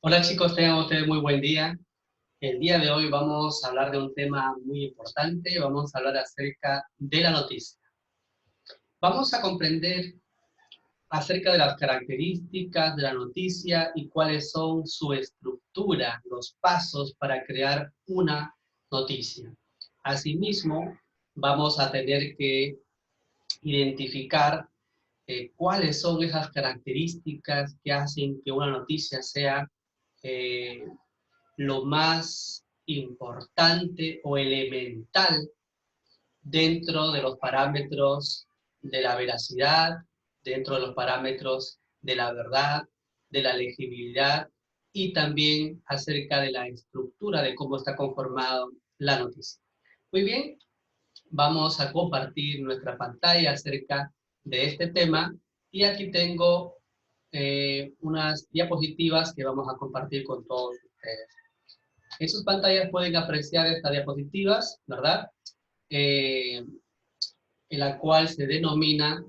Hola chicos, tengan ustedes muy buen día. El día de hoy vamos a hablar de un tema muy importante, vamos a hablar acerca de la noticia. Vamos a comprender acerca de las características de la noticia y cuáles son su estructura, los pasos para crear una noticia. Asimismo, vamos a tener que identificar cuáles son esas características que hacen que una noticia sea eh, lo más importante o elemental dentro de los parámetros de la veracidad, dentro de los parámetros de la verdad, de la legibilidad y también acerca de la estructura de cómo está conformado la noticia. Muy bien, vamos a compartir nuestra pantalla acerca de este tema y aquí tengo unas diapositivas que vamos a compartir con todos ustedes. En sus pantallas pueden apreciar estas diapositivas, ¿verdad? En la cual se denomina,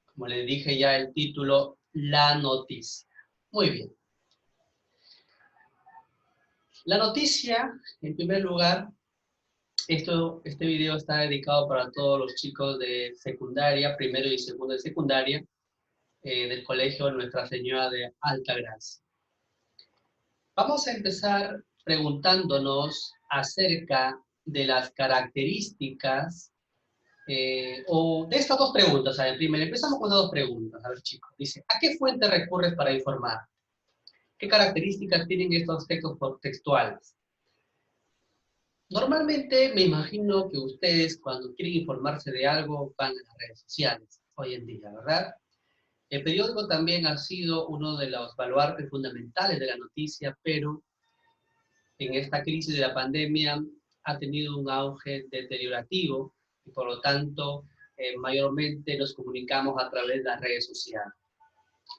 como les dije ya el título, la noticia. Muy bien. La noticia, en primer lugar, este video está dedicado para todos los chicos de secundaria, primero y segundo de secundaria, del colegio Nuestra Señora de Altagracia. Vamos a empezar preguntándonos acerca de las características o de estas dos preguntas. A ver, primero empezamos con las dos preguntas. A ver, chicos, dice, ¿a qué fuente recurres para informar? ¿Qué características tienen estos textos textuales? Normalmente me imagino que ustedes cuando quieren informarse de algo van a las redes sociales hoy en día, ¿verdad? El periódico también ha sido uno de los baluartes fundamentales de la noticia, pero en esta crisis de la pandemia ha tenido un auge deteriorativo y por lo tanto mayormente nos comunicamos a través de las redes sociales.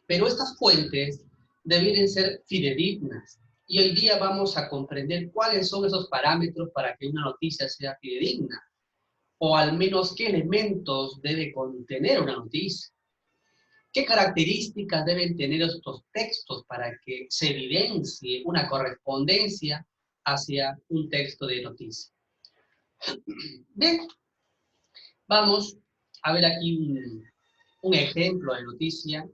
Pero estas fuentes deben ser fidedignas y hoy día vamos a comprender cuáles son esos parámetros para que una noticia sea fidedigna o al menos qué elementos debe contener una noticia. ¿Qué características deben tener estos textos para que se evidencie una correspondencia hacia un texto de noticia? Bien, vamos a ver aquí un ejemplo de noticia.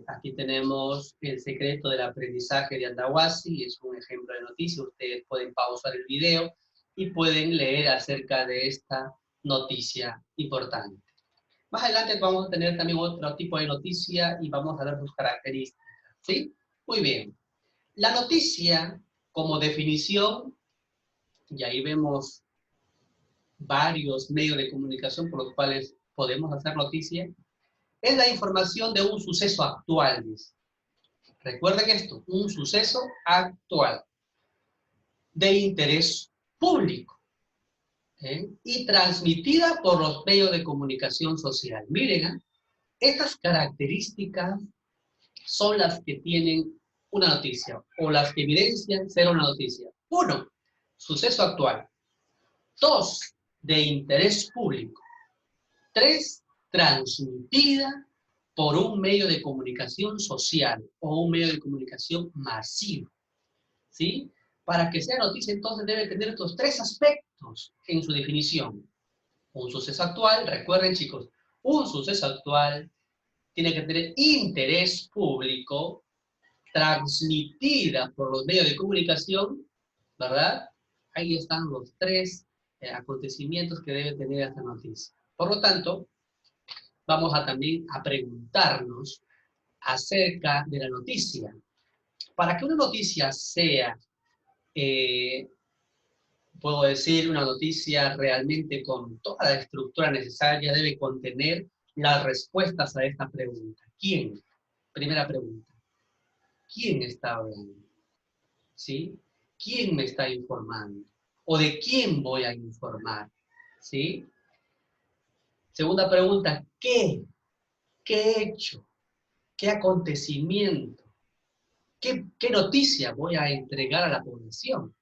Aquí tenemos El secreto del aprendizaje de Andawasi, es un ejemplo de noticia. Ustedes pueden pausar el video y pueden leer acerca de esta noticia importante. Más adelante vamos a tener también otro tipo de noticia y vamos a ver sus características, ¿sí? Muy bien. La noticia, como definición, y ahí vemos varios medios de comunicación por los cuales podemos hacer noticia, es la información de un suceso actual, dice. Recuerden esto, un suceso actual, de interés público, y transmitida por los medios de comunicación social. Miren, estas características son las que tienen una noticia, o las que evidencian ser una noticia. 1, suceso actual. 2, de interés público. 3, transmitida por un medio de comunicación social o un medio de comunicación masivo, ¿sí? Para que sea noticia, entonces debe tener estos 3 aspectos en su definición. Un suceso actual, recuerden chicos, un suceso actual tiene que tener interés público, transmitida por los medios de comunicación, ¿verdad? Ahí están los 3 acontecimientos que debe tener esta noticia. Por lo tanto, vamos a también a preguntarnos acerca de la noticia. Para que una noticia sea, puedo decir, una noticia realmente con toda la estructura necesaria, debe contener las respuestas a esta pregunta. ¿Quién? Primera pregunta. ¿Quién está hablando? ¿Sí? ¿Quién me está informando? ¿O de quién voy a informar? ¿Sí? Segunda pregunta, ¿qué? ¿Qué hecho? ¿Qué acontecimiento? ¿Qué noticia voy a entregar a la población?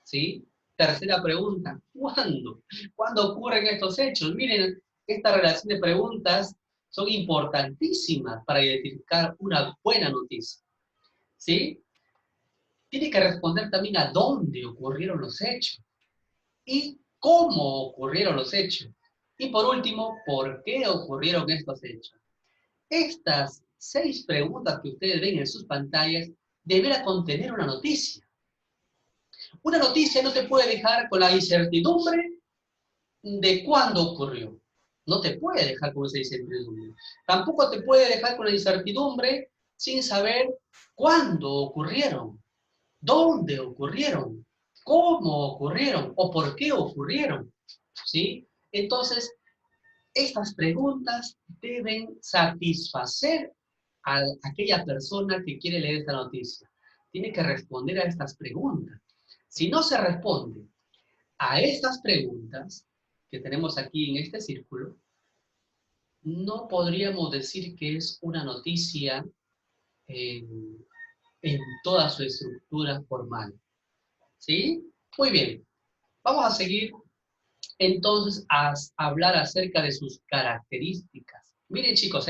¿Sí? Tercera pregunta, ¿cuándo? ¿Cuándo ocurren estos hechos? Miren, esta relación de preguntas son importantísimas para identificar una buena noticia. ¿Sí? tiene que responder también a dónde ocurrieron los hechos y cómo ocurrieron los hechos. Y por último, ¿por qué ocurrieron estos hechos? Estas 6 preguntas que ustedes ven en sus pantallas deberá contener una noticia. Una noticia no te puede dejar con la incertidumbre de cuándo ocurrió. No te puede dejar con esa incertidumbre. Tampoco te puede dejar con la incertidumbre sin saber cuándo ocurrieron, dónde ocurrieron, cómo ocurrieron o por qué ocurrieron. ¿Sí? Entonces, estas preguntas deben satisfacer a aquella persona que quiere leer esta noticia. Tiene que responder a estas preguntas. Si no se responde a estas preguntas que tenemos aquí en este círculo, no podríamos decir que es una noticia en toda su estructura formal. ¿Sí? Muy bien. Vamos a seguir entonces a hablar acerca de sus características. Miren, chicos,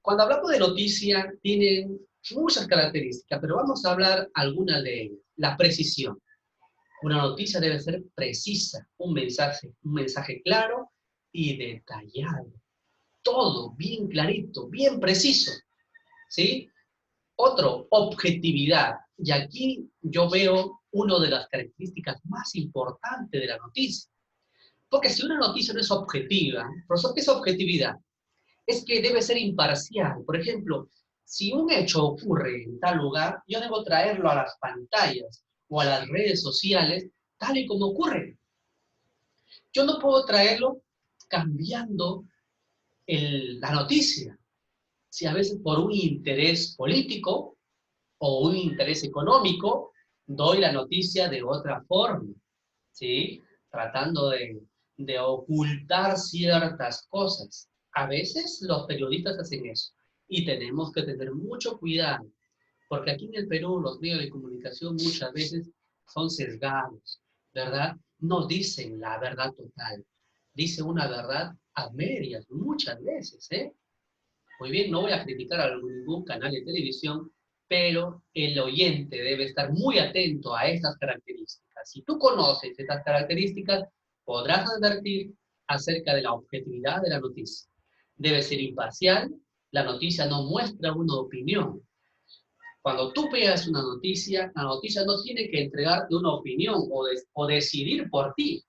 cuando hablamos de noticia, tienen muchas características, pero vamos a hablar algunas de ellas. La precisión. Una noticia debe ser precisa, un mensaje claro y detallado. Todo bien clarito, bien preciso. ¿Sí? Otro, objetividad. Y aquí yo veo una de las características más importantes de la noticia. Porque si una noticia no es objetiva, profesor, ¿qué es objetividad? Es que debe ser imparcial. Por ejemplo, si un hecho ocurre en tal lugar, yo debo traerlo a las pantallas o a las redes sociales tal y como ocurre. Yo no puedo traerlo cambiando la noticia. Si a veces por un interés político o un interés económico, doy la noticia de otra forma, ¿sí? Tratando de ocultar ciertas cosas. A veces los periodistas hacen eso y tenemos que tener mucho cuidado, porque aquí en el Perú los medios de comunicación muchas veces son sesgados, ¿verdad? No dicen la verdad total, dicen una verdad a medias muchas veces, ¿eh? Muy bien, no voy a criticar a ningún canal de televisión, pero el oyente debe estar muy atento a estas características. Si tú conoces estas características, podrás advertir acerca de la objetividad de la noticia. Debe ser imparcial, la noticia no muestra una opinión. Cuando tú veas una noticia, la noticia no tiene que entregarte una opinión o decidir por ti.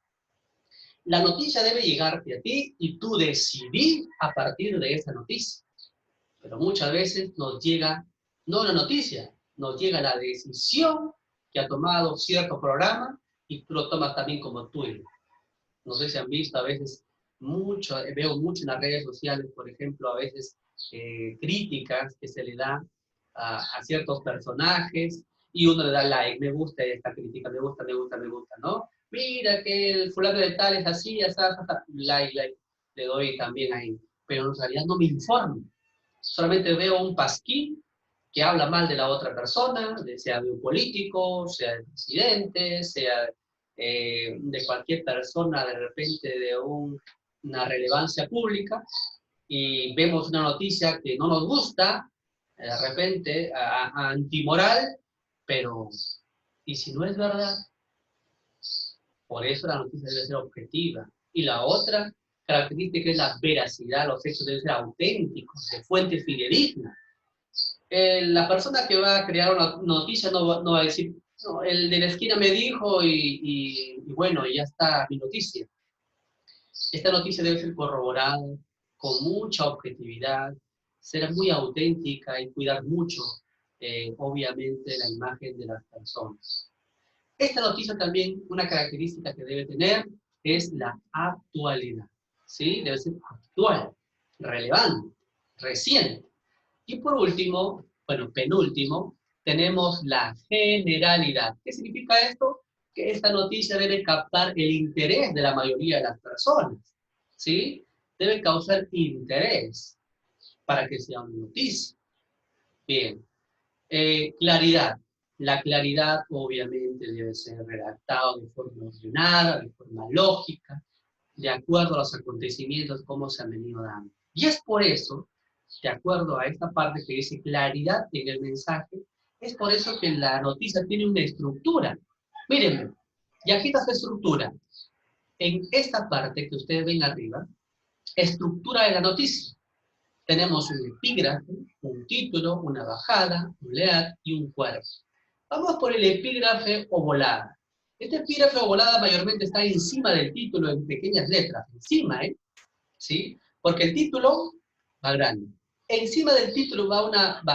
La noticia debe llegarte a ti y tú decidir a partir de esa noticia. Pero muchas veces nos llega, no una noticia, nos llega la decisión que ha tomado cierto programa y tú lo tomas también como tuyo. No sé si han visto a veces mucho, veo mucho en las redes sociales, por ejemplo, a veces críticas que se le dan a ciertos personajes y uno le da like, me gusta esta crítica, me gusta, me gusta, me gusta, ¿no? Mira que el fulano de tal es así, así, like, like, le doy también ahí. Pero en realidad no me informo. Solamente veo un pasquín que habla mal de la otra persona, sea de un político, sea del presidente, sea de cualquier persona de repente de una relevancia pública, y vemos una noticia que no nos gusta, de repente antimoral, pero ¿y si no es verdad? Por eso la noticia debe ser objetiva. Y la otra característica es la veracidad, los hechos deben ser auténticos, de fuentes fidedignas. La persona que va a crear una noticia no va a decir, no, el de la esquina me dijo y bueno, ya está mi noticia. Esta noticia debe ser corroborada con mucha objetividad, ser muy auténtica y cuidar mucho, obviamente, la imagen de las personas. Esta noticia también, una característica que debe tener es la actualidad. ¿Sí? Debe ser actual, relevante, reciente. Y por último, bueno, penúltimo, tenemos la generalidad. ¿Qué significa esto? Que esta noticia debe captar el interés de la mayoría de las personas, ¿sí? Debe causar interés para que sea una noticia. Bien, claridad. La claridad obviamente debe ser redactado de forma ordenada, de forma lógica, de acuerdo a los acontecimientos, cómo se han venido dando. Y es por eso, de acuerdo a esta parte que dice claridad en el mensaje, Es por eso que la noticia tiene una estructura. Mírenme, y aquí está su estructura. En esta parte que ustedes ven arriba, estructura de la noticia. Tenemos un epígrafe, un título, una bajada, un lead y un cuerpo. Vamos por el epígrafe o volada. Este epígrafe o volada mayormente está encima del título en pequeñas letras. Encima, ¿sí? Porque el título va grande. Encima del título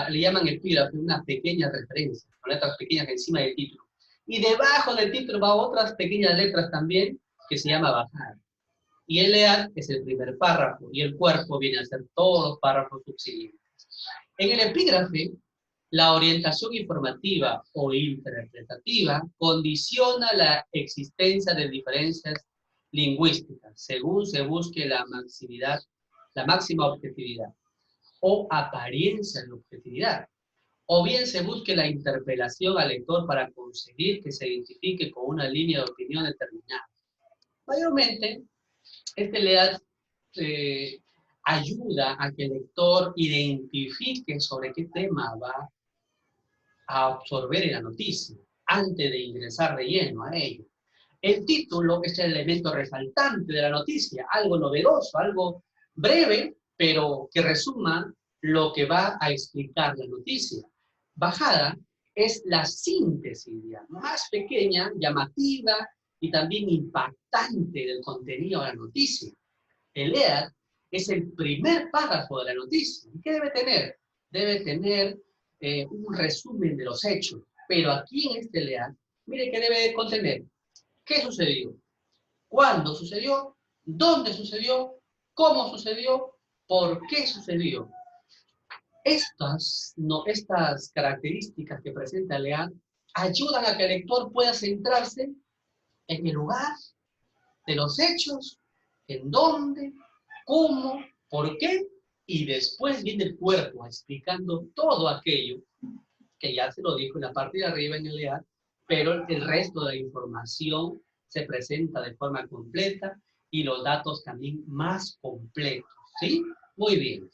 le llaman epígrafe, una pequeña referencia, con letras pequeñas encima del título. Y debajo del título va otras pequeñas letras también, que se llama bajada. Y el lead es el primer párrafo, y el cuerpo viene a ser todos los párrafos subsiguientes. En el epígrafe, la orientación informativa o interpretativa condiciona la existencia de diferencias lingüísticas, según se busque la máxima objetividad, o apariencia de objetividad, o bien se busque la interpelación al lector para conseguir que se identifique con una línea de opinión determinada. Mayormente, este lead ayuda a que el lector identifique sobre qué tema va a absorber en la noticia, antes de ingresar de lleno a ello. El título es el elemento resaltante de la noticia, algo novedoso, algo breve, pero que resuma lo que va a explicar la noticia. Bajada es la síntesis, digamos, más pequeña, llamativa y también impactante del contenido de la noticia. El lead es el primer párrafo de la noticia. ¿Qué debe tener? Debe tener un resumen de los hechos. Pero aquí en este lead, mire qué debe contener. ¿Qué sucedió? ¿Cuándo sucedió? ¿Dónde sucedió? ¿Cómo sucedió? ¿Por qué sucedió? Estas características que presenta el lead ayudan a que el lector pueda centrarse en el lugar de los hechos, en dónde, cómo, por qué, y después viene el cuerpo explicando todo aquello que ya se lo dijo en la parte de arriba en el lead, pero el resto de la información se presenta de forma completa y los datos también más completos, ¿sí? Muy bien.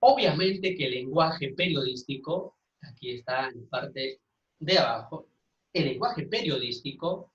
Obviamente que el lenguaje periodístico, aquí está en la parte de abajo, el lenguaje periodístico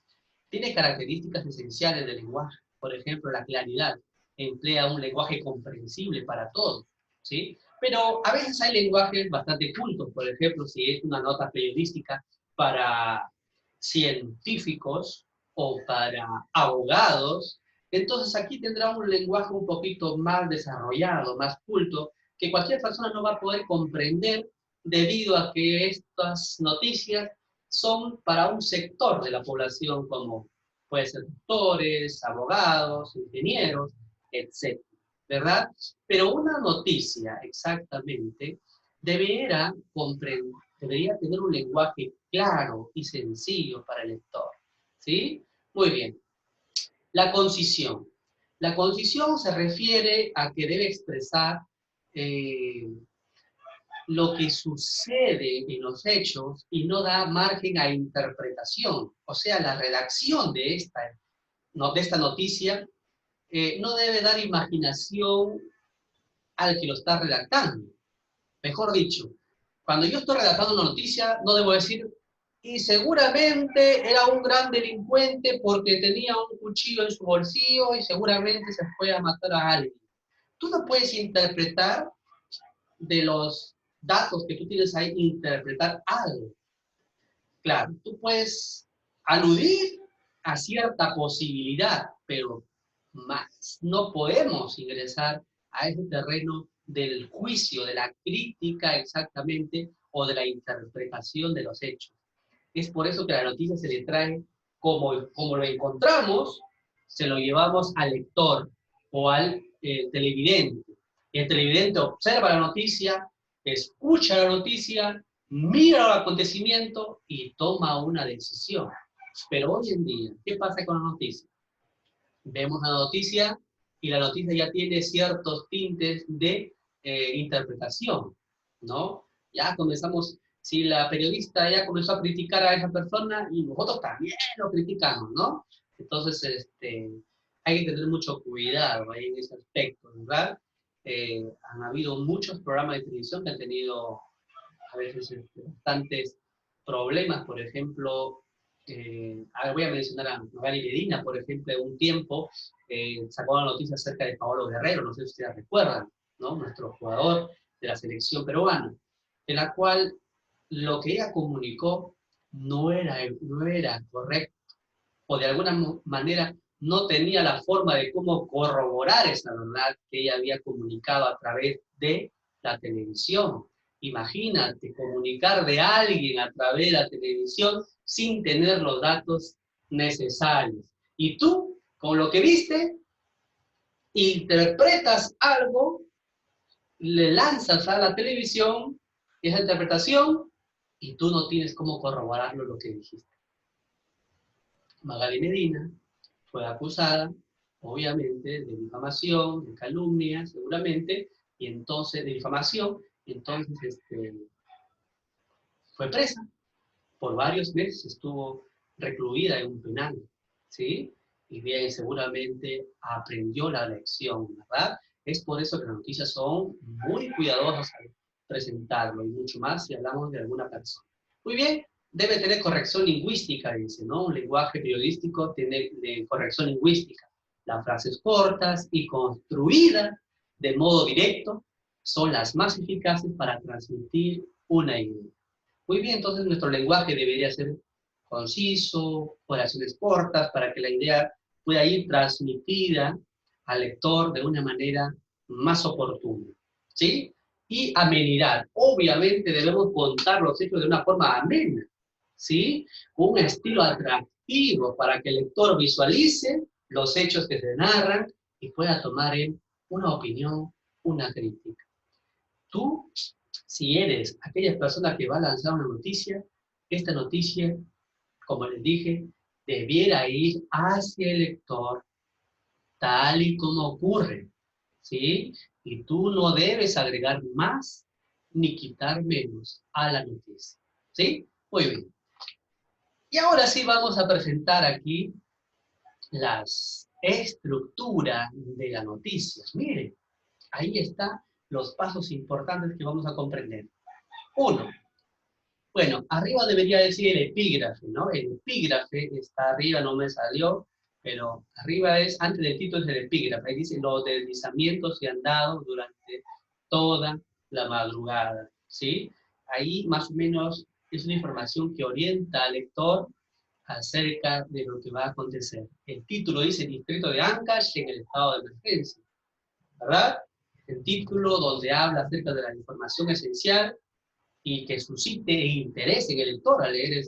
tiene características esenciales del lenguaje. Por ejemplo, la claridad. Emplea un lenguaje comprensible para todos, ¿sí? Pero a veces hay lenguajes bastante cultos. Por ejemplo, si es una nota periodística para científicos o para abogados, entonces aquí tendrá un lenguaje un poquito más desarrollado, más culto, que cualquier persona no va a poder comprender debido a que estas noticias son para un sector de la población como puede ser doctores, abogados, ingenieros, etc. ¿Verdad? Pero una noticia exactamente debería tener un lenguaje claro y sencillo para el lector. ¿Sí? Muy bien. La concisión. La concisión se refiere a que debe expresar lo que sucede en los hechos y no da margen a interpretación. O sea, la redacción de esta noticia no debe dar imaginación al que lo está redactando. Mejor dicho, cuando yo estoy redactando una noticia, no debo decir, y seguramente era un gran delincuente porque tenía un cuchillo en su bolsillo y seguramente se fue a matar a alguien. Tú no puedes interpretar de los datos que tú tienes ahí, interpretar algo. Claro, tú puedes aludir a cierta posibilidad, pero más no podemos ingresar a ese terreno del juicio, de la crítica exactamente, o de la interpretación de los hechos. Es por eso que la noticia se le trae como lo encontramos, se lo llevamos al lector o al televidente. El televidente observa la noticia, escucha la noticia, mira el acontecimiento y toma una decisión. Pero hoy en día, ¿qué pasa con la noticia? Vemos la noticia y la noticia ya tiene ciertos tintes de interpretación, ¿no? Ya comenzamos, si la periodista ya comenzó a criticar a esa persona y nosotros también lo criticamos, ¿no? Entonces, hay que tener mucho cuidado ahí en ese aspecto, ¿verdad? Han habido muchos programas de televisión que han tenido a veces bastantes problemas, por ejemplo, voy a mencionar a Magali Medina, por ejemplo, de un tiempo sacó la noticia acerca de Paolo Guerrero, no sé si ustedes recuerdan, ¿no? Nuestro jugador de la selección peruana, en la cual lo que ella comunicó no era correcto, o de alguna manera no tenía la forma de cómo corroborar esa verdad que ella había comunicado a través de la televisión. Imagínate comunicar de alguien a través de la televisión sin tener los datos necesarios. Y tú, con lo que viste, interpretas algo, le lanzas a la televisión esa interpretación y tú no tienes cómo corroborarlo lo que dijiste. Magali Medina fue acusada, obviamente, de difamación, de calumnia, seguramente, y entonces, de difamación, y entonces fue presa. Por varios meses estuvo recluida en un penal, ¿sí? Y bien, seguramente aprendió la lección, ¿verdad? Es por eso que las noticias son muy cuidadosas al presentarlo, y mucho más si hablamos de alguna persona. Muy bien, debe tener corrección lingüística, dice, ¿no? Un lenguaje periodístico tiene corrección lingüística. Las frases cortas y construidas de modo directo son las más eficaces para transmitir una idea. Muy bien, entonces nuestro lenguaje debería ser conciso, oraciones cortas, para que la idea pueda ir transmitida al lector de una manera más oportuna, ¿sí? Y amenidad. Obviamente debemos contar los hechos de una forma amena, ¿sí? Un estilo atractivo para que el lector visualice los hechos que se narran y pueda tomar en una opinión, una crítica. Tú, si eres aquella persona que va a lanzar una noticia, esta noticia, como les dije, debiera ir hacia el lector tal y como ocurre, ¿sí? Y tú no debes agregar más ni quitar menos a la noticia, ¿sí? Muy bien. Y ahora sí vamos a presentar aquí las estructuras de la noticia. Miren, ahí están los pasos importantes que vamos a comprender. 1. Bueno, arriba debería decir el epígrafe, ¿no? El epígrafe está arriba, no me salió, pero arriba es, antes del título es el epígrafe. Ahí dice, los deslizamientos se han dado durante toda la madrugada, ¿sí? Ahí más o menos es una información que orienta al lector acerca de lo que va a acontecer. El título dice Distrito de Ancash en el estado de emergencia, ¿verdad? El título donde habla acerca de la información esencial y que suscite interés en el lector al leer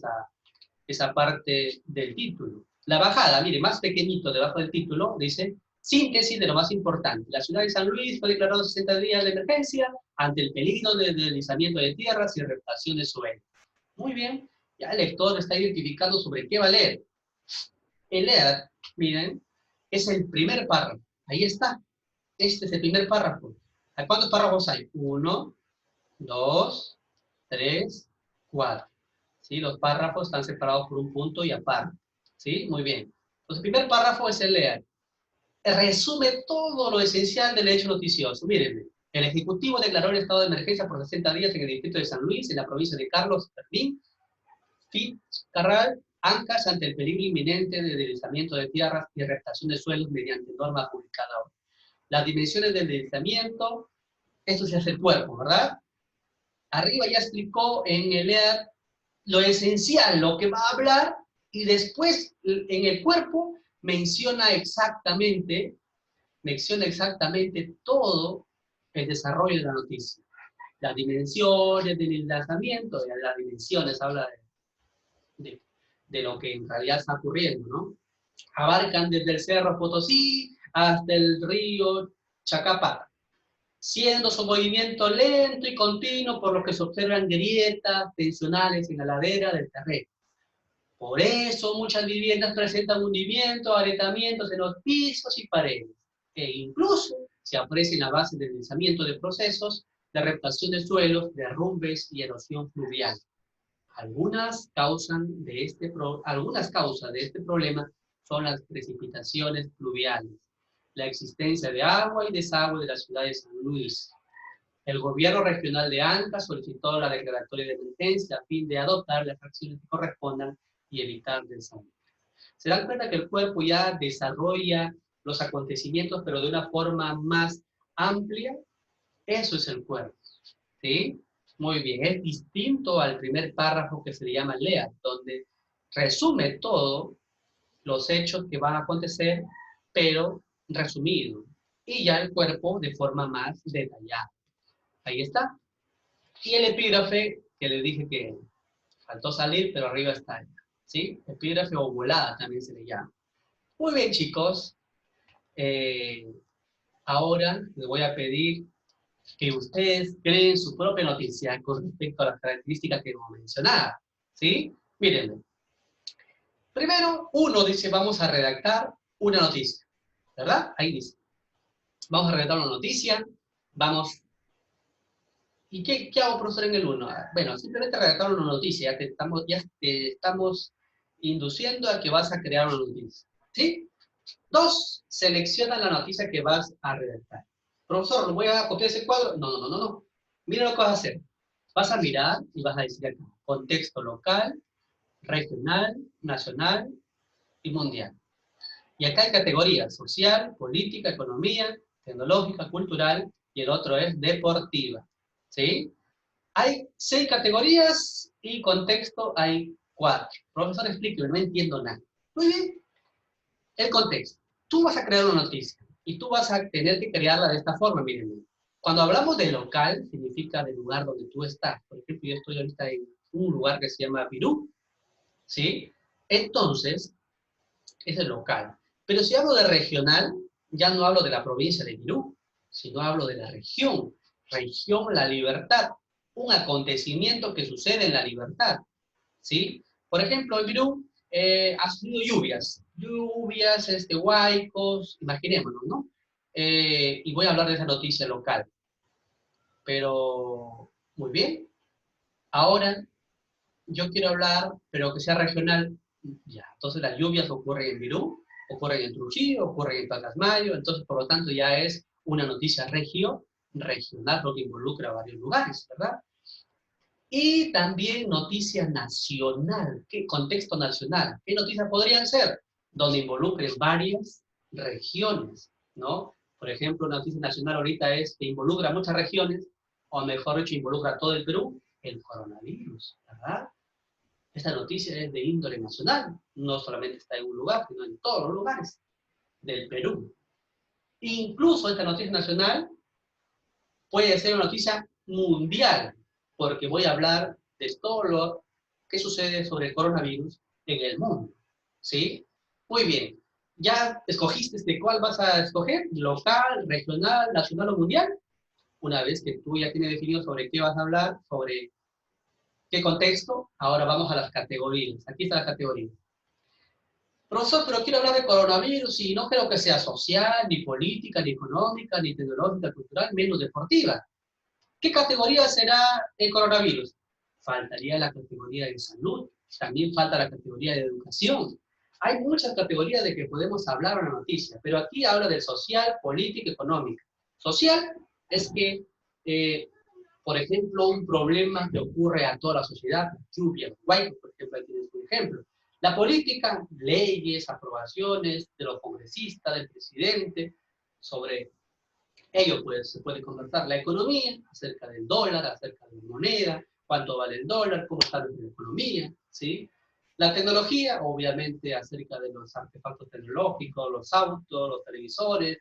esa parte del título. La bajada, mire, más pequeñito debajo del título, dice, síntesis de lo más importante. La ciudad de San Luis fue declarada 60 días de emergencia ante el peligro de deslizamiento de tierras y reputación de suelo. Muy bien, ya el lector está identificando sobre qué va a leer. El leer, miren, es el primer párrafo. Ahí está. Este es el primer párrafo. ¿A cuántos párrafos hay? 1, 2, 3, 4. ¿Sí? Los párrafos están separados por un punto y aparte. ¿Sí? Muy bien. Entonces, el primer párrafo es el leer. Resume todo lo esencial del hecho noticioso. Mírenme. El Ejecutivo declaró el estado de emergencia por 60 días en el distrito de San Luis, en la provincia de Carlos Fermín, Fitzcarral, Ancash, ante el peligro inminente de deslizamiento de tierras y reptación de suelos mediante norma publicada hoy. Las dimensiones del deslizamiento, esto se hace el cuerpo, ¿verdad? Arriba ya explicó en el leer lo esencial, lo que va a hablar, y después en el cuerpo menciona exactamente todo el desarrollo de la noticia. Las dimensiones del enlazamiento, de las dimensiones, habla de lo que en realidad está ocurriendo, ¿no? Abarcan desde el Cerro Potosí hasta el río Chacapata, siendo su movimiento lento y continuo, por lo que se observan grietas tensionales en la ladera del terreno. Por eso muchas viviendas presentan hundimientos, agrietamientos en los pisos y paredes, e incluso se aprecia en la base del deslizamiento de procesos de reptación de suelos, derrumbes y erosión fluvial. Algunas causas de este problema son las precipitaciones fluviales, la existencia de agua y desagüe de la ciudad de San Luis, El gobierno regional de Ancash solicitó la declaratoria de emergencia a fin de adoptar las acciones que correspondan y evitar desastres. Se dan cuenta que el cuerpo ya desarrolla los acontecimientos, pero de una forma más amplia. Eso es el cuerpo, ¿sí? Muy bien, es distinto al primer párrafo que se le llama LEA, donde resume todos los hechos que van a acontecer, pero resumido. Y ya el cuerpo de forma más detallada. Ahí está. Y el epígrafe, que le dije que faltó salir, pero arriba está. ¿Sí? Epígrafe o volada también se le llama. Muy bien, chicos. Ahora les voy a pedir que ustedes creen su propia noticia con respecto a las características que hemos mencionado. ¿Sí? Mírenme. Primero, uno dice, vamos a redactar una noticia. ¿Verdad? Ahí dice. Vamos a redactar una noticia. Vamos. ¿Y qué hago, profesor, en el 1? Bueno, simplemente redactar una noticia. Ya te estamos induciendo a que vas a crear una noticia. ¿Sí? 2, selecciona la noticia que vas a redactar. Profesor, ¿no voy a copiar ese cuadro? No. Mira lo que vas a hacer. Vas a mirar y vas a decir acá, contexto local, regional, nacional y mundial. Y acá hay categorías, social, política, economía, tecnológica, cultural, y el otro es deportiva. ¿Sí? Hay 6 categorías y contexto hay 4. Profesor, explíqueme, no entiendo nada. Muy bien. El contexto. Tú vas a crear una noticia y tú vas a tener que crearla de esta forma, miren. Cuando hablamos de local, significa del lugar donde tú estás. Por ejemplo, yo estoy ahorita en un lugar que se llama Virú, ¿sí? Entonces, es el local. Pero si hablo de regional, ya no hablo de la provincia de Virú, sino hablo de la región. Región La Libertad. Un acontecimiento que sucede en La Libertad, ¿sí? Por ejemplo, en Virú ha sucedido lluvias, huaicos, imaginémonos, ¿no? Y voy a hablar de esa noticia local. Pero, muy bien. Ahora, yo quiero hablar, pero que sea regional. Ya, entonces las lluvias ocurren en Virú, ocurren en Trujillo, ocurren en Pacasmayo, entonces por lo tanto ya es una noticia regional, porque involucra varios lugares, ¿verdad? Y también noticia nacional. ¿Qué contexto nacional? ¿Qué noticias podrían ser? Donde involucren varias regiones, ¿no? Por ejemplo, una noticia nacional ahorita es que involucra muchas regiones, o mejor dicho, involucra a todo el Perú, el coronavirus, ¿verdad? Esta noticia es de índole nacional, no solamente está en un lugar, sino en todos los lugares del Perú. Incluso esta noticia nacional puede ser una noticia mundial, porque voy a hablar de todo lo que sucede sobre el coronavirus en el mundo, ¿sí? Muy bien. ¿Ya escogiste de cuál vas a escoger? ¿Local, regional, nacional o mundial? Una vez que tú ya tienes definido sobre qué vas a hablar, sobre qué contexto, ahora vamos a las categorías. Aquí está la categoría. Profesor, pero quiero hablar de coronavirus y no creo que sea social, ni política, ni económica, ni tecnológica, cultural, menos deportiva. ¿Qué categoría será el coronavirus? Faltaría la categoría de salud, también falta la categoría de educación. Hay muchas categorías de que podemos hablar en la noticia, pero aquí habla de social, política, económica. Social es que, por ejemplo, un problema que ocurre a toda la sociedad, lluvia, huaicos, por ejemplo, aquí tienes un ejemplo. La política, leyes, aprobaciones de los congresistas, del presidente, sobre ello pues, se puede conversar. La economía, acerca del dólar, acerca de la moneda, cuánto vale el dólar, cómo está la economía, ¿sí? La tecnología, obviamente, acerca de los artefactos tecnológicos, los autos, los televisores,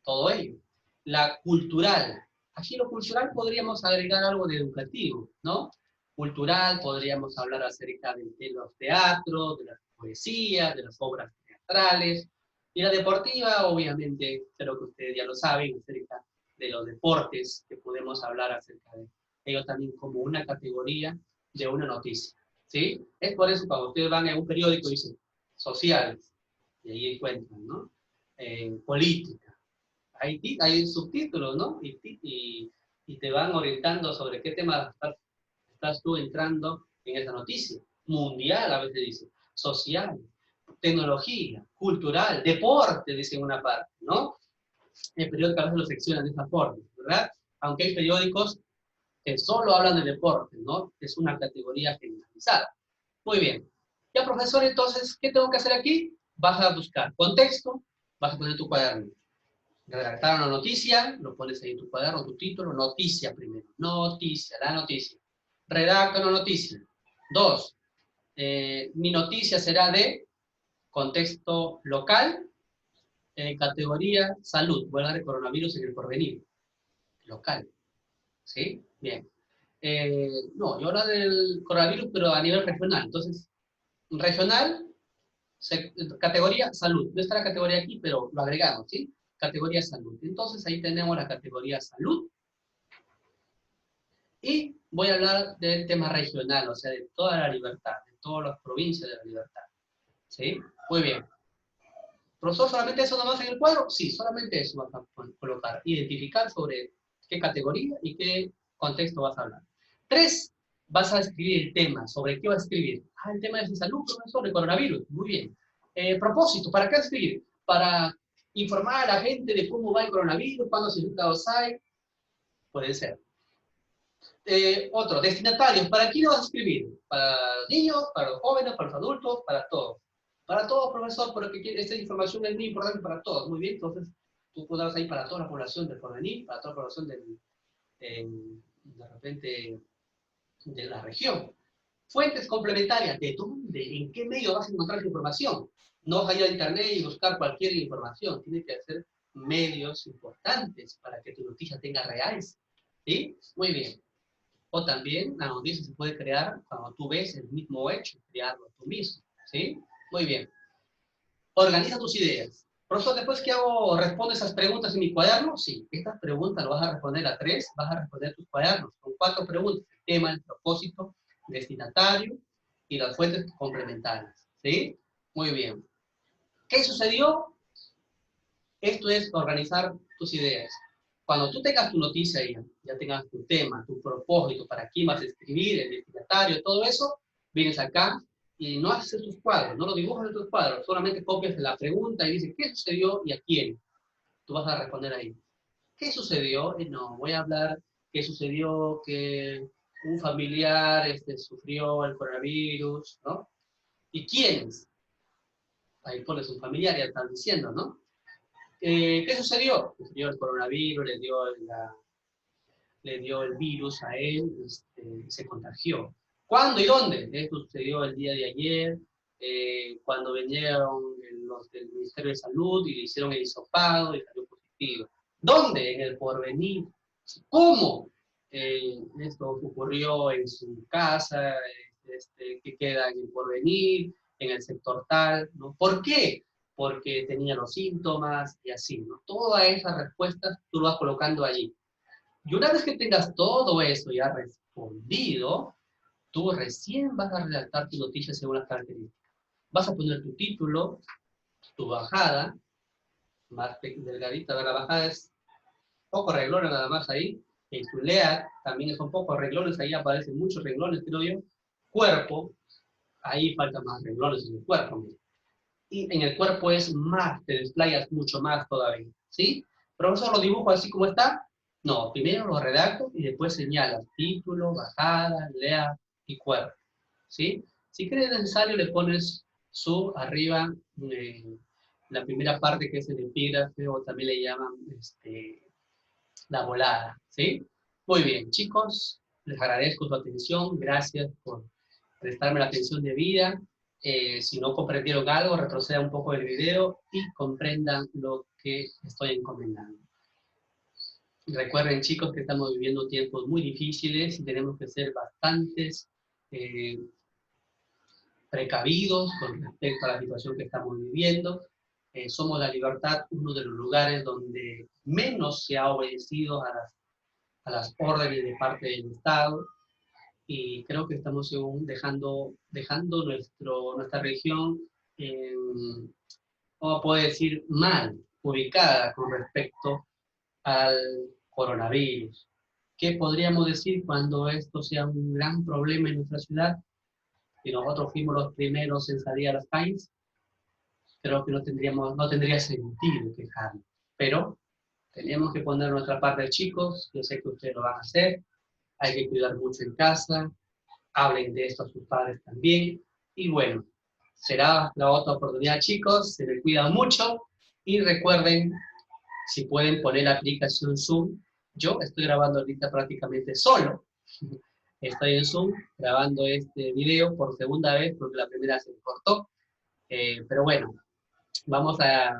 todo ello. La cultural. Aquí lo cultural podríamos agregar algo de educativo, ¿no? Cultural, podríamos hablar acerca de los teatros, de la poesía, de las obras teatrales, y la deportiva, obviamente, creo que ustedes ya lo saben, acerca de los deportes, que podemos hablar acerca de ellos también como una categoría de una noticia, ¿sí? Es por eso cuando ustedes van a un periódico y dicen sociales, y ahí encuentran, ¿no? Política. Hay subtítulos, ¿no? Y te van orientando sobre qué tema estás tú entrando en esa noticia. Mundial, a veces dice, social, tecnología, cultural, deporte, dice en una parte, ¿no? El periódico a veces lo seccionan de esa forma, ¿verdad? aunque hay periódicos que solo hablan de deporte, ¿no? Es una categoría generalizada. Muy bien. Ya, profesor, entonces, ¿qué tengo que hacer aquí? Vas a buscar contexto, vas a poner tu cuaderno. Redactar una noticia, lo pones ahí en tu cuaderno, tu título, noticia primero. Noticia, la noticia. Redacta una noticia. 2. Mi noticia será de contexto local, categoría salud. Voy a hablar de coronavirus en el porvenir. Local. ¿Sí? Bien. No, yo hablo del coronavirus, pero a nivel regional. Entonces, regional, categoría salud. No está la categoría aquí, pero lo agregamos, ¿sí? Categoría salud. Entonces, ahí tenemos la categoría salud. Y voy a hablar del tema regional, o sea, de toda la libertad, de todas las provincias de la libertad. ¿Sí? Muy bien. ¿Profesor, solamente eso nomás en el cuadro? Sí, solamente eso vas a colocar. Identificar sobre qué categoría y qué contexto vas a hablar. 3, vas a escribir el tema. ¿Sobre qué vas a escribir? Ah, el tema es de salud, profesor, de coronavirus. Muy bien. Propósito, ¿para qué escribir? Para informar a la gente de cómo va el coronavirus, cuántos infectados hay. Puede ser. Otro, destinatarios. ¿Para quién lo vas a escribir? ¿Para los niños, para los jóvenes, para los adultos, para todos? Para todos, profesor, porque esta información es muy importante para todos. Muy bien, entonces tú podrás ahí para toda la población del porvenir, para toda la población de repente de la región. Fuentes complementarias. ¿De dónde? ¿En qué medio vas a encontrar esa información? No vas a ir a internet y buscar cualquier información. Tiene que ser medios importantes para que tu noticia tenga reales. ¿Sí? Muy bien. O también la noticia se puede crear cuando tú ves el mismo hecho, crearlo tú mismo. ¿Sí? Muy bien. Organiza tus ideas. Profesor, después que hago, respondo esas preguntas en mi cuaderno, sí, estas preguntas lo vas a responder a 3, vas a responder tus cuadernos, con 4 preguntas, el tema, el propósito, destinatario y las fuentes complementarias, ¿sí? Muy bien. ¿Qué sucedió? Esto es organizar tus ideas. Cuando tú tengas tu noticia ya tengas tu tema, tu propósito, para quién vas a escribir, el destinatario, todo eso, vienes acá y no haces tus cuadros, no lo dibujas en tus cuadros, solamente copias la pregunta y dices, ¿qué sucedió y a quién? Tú vas a responder ahí. ¿Qué sucedió? No, voy a hablar qué sucedió, que un familiar sufrió el coronavirus, ¿no? ¿Y quiénes? Ahí pones un familiar, ya están diciendo, ¿no? ¿Qué sucedió? Sucedió el coronavirus, le dio el virus a él, se contagió. ¿Cuándo y dónde? Esto sucedió el día de ayer, cuando vinieron los del Ministerio de Salud y le hicieron el hisopado y salió positivo. ¿Dónde? En el porvenir. ¿Cómo? Esto ocurrió en su casa, que queda en el porvenir, en el sector tal, ¿no? ¿Por qué? Porque tenía los síntomas y así, ¿no? Todas esas respuestas tú lo vas colocando allí. Y una vez que tengas todo eso ya respondido, tú recién vas a redactar tu noticia según las características. Vas a poner tu título, tu bajada, más delgadita, la bajada es poco renglones nada más ahí, en tu lead también son pocos renglones, ahí aparecen muchos renglones, creo yo. Cuerpo, ahí faltan más renglones en el cuerpo. Mira. Y en el cuerpo es más, te desplayas mucho más todavía, ¿sí? Profesor, ¿lo dibujo así como está? No, primero lo redacto y después señalas título, bajada, lea y cuerpo, ¿sí? Si crees necesario le pones su arriba, la primera parte que es el epígrafe o también le llaman la volada, ¿sí? Muy bien, chicos, les agradezco su atención, gracias por prestarme la atención debida. Si no comprendieron algo, retrocedan un poco el video y comprendan lo que estoy encomendando. Recuerden, chicos, que estamos viviendo tiempos muy difíciles y tenemos que ser bastantes precavidos con respecto a la situación que estamos viviendo. Somos la libertad uno de los lugares donde menos se ha obedecido a las órdenes de parte del Estado, y creo que estamos dejando nuestra región, ¿cómo puedo decir?, mal ubicada con respecto al coronavirus. ¿Qué podríamos decir cuando esto sea un gran problema en nuestra ciudad? Si nosotros fuimos los primeros en salir a las calles, creo que no tendría sentido quejarnos. Pero Tenemos que poner nuestra parte, chicos. Yo sé que ustedes lo van a hacer. Hay que cuidar mucho en casa. Hablen de esto a sus padres también. Y bueno, será la otra oportunidad, chicos. Se les cuida mucho. Y recuerden, si pueden poner la aplicación Zoom. Yo estoy grabando ahorita prácticamente solo. Estoy en Zoom grabando este video por segunda vez porque la primera se me cortó. Pero bueno, vamos a,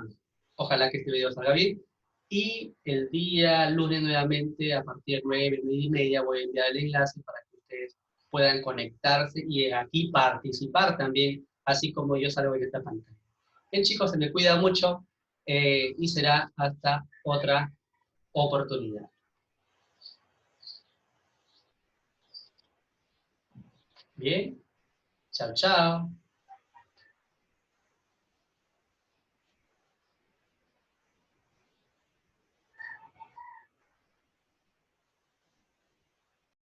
ojalá que este video salga bien. Y el día lunes nuevamente, a partir de 9:30, voy a enviar el enlace para que ustedes puedan conectarse y aquí participar también, así como yo salgo en esta pantalla. Bien, chicos, se me cuida mucho y será hasta otra oportunidad. Bien, chao, chao.